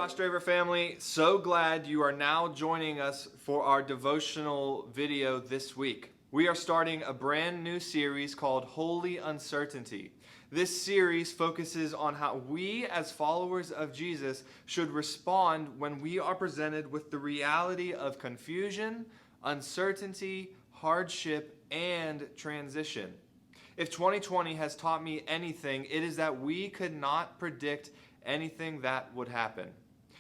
Josh Draver family, so glad you are now joining us for our devotional video this week. We are starting a brand new series called Holy Uncertainty. This series focuses on how we as followers of Jesus should respond when we are presented with the reality of confusion, uncertainty, hardship, and transition. If 2020 has taught me anything, it is that we could not predict anything that would happen.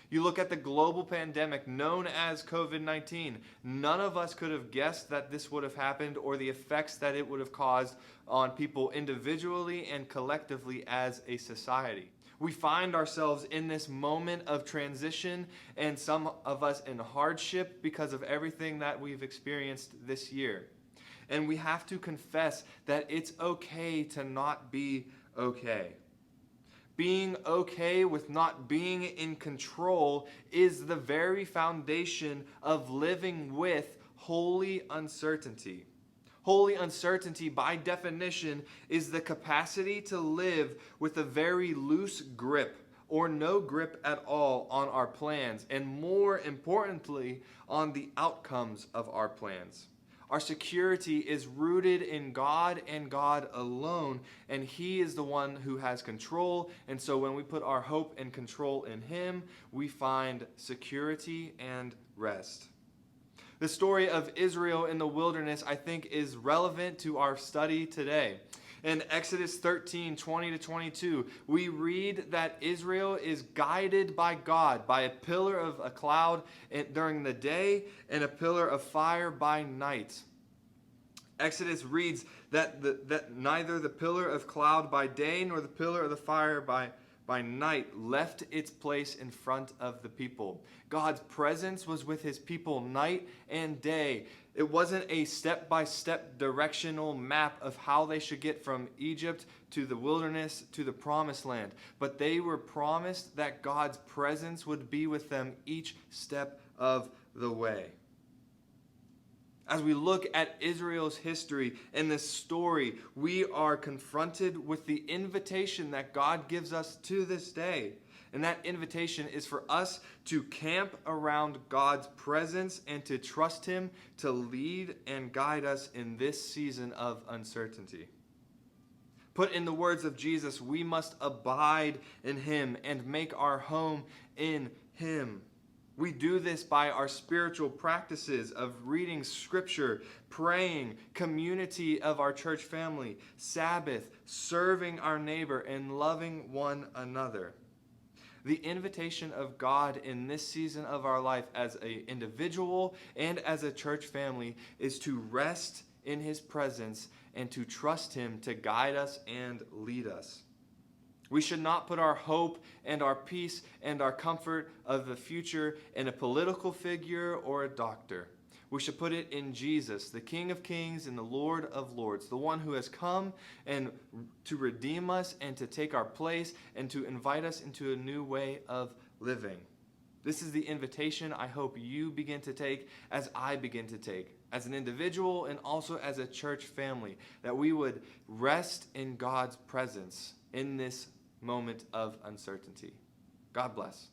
You look at the global pandemic known as COVID-19. None of us could have guessed that this would have happened or the effects that it would have caused on people individually and collectively as a society. We find ourselves in this moment of transition and some of us in hardship because of everything that we've experienced this year. And we have to confess that it's okay to not be okay. Being okay with not being in control is the very foundation of living with holy uncertainty. Holy uncertainty, by definition, is the capacity to live with a very loose grip or no grip at all on our plans, and more importantly, on the outcomes of our plans. Our security is rooted in God and God alone, and He is the one who has control. And so when we put our hope and control in Him, we find security and rest. The story of Israel in the wilderness, I think, is relevant to our study today. In Exodus 13:20-22, we read that Israel is guided by God by a pillar of a cloud during the day and a pillar of fire by night. Exodus reads that neither the pillar of cloud by day nor the pillar of the fire by night left its place in front of the people. God's presence was with His people night and day. It wasn't a step-by-step directional map of how they should get from Egypt to the wilderness to the promised land, but they were promised that God's presence would be with them each step of the way. As we look at Israel's history and this story, we are confronted with the invitation that God gives us to this day. And that invitation is for us to camp around God's presence and to trust Him to lead and guide us in this season of uncertainty. Put in the words of Jesus, we must abide in Him and make our home in Him. We do this by our spiritual practices of reading Scripture, praying, community of our church family, Sabbath, serving our neighbor, and loving one another. The invitation of God in this season of our life as an individual and as a church family is to rest in His presence and to trust Him to guide us and lead us. We should not put our hope and our peace and our comfort of the future in a political figure or a doctor. We should put it in Jesus, the King of Kings and the Lord of Lords, the one who has come and to redeem us and to take our place and to invite us into a new way of living. This is the invitation I hope you begin to take as I begin to take, as an individual and also as a church family, that we would rest in God's presence in this moment of uncertainty. God bless.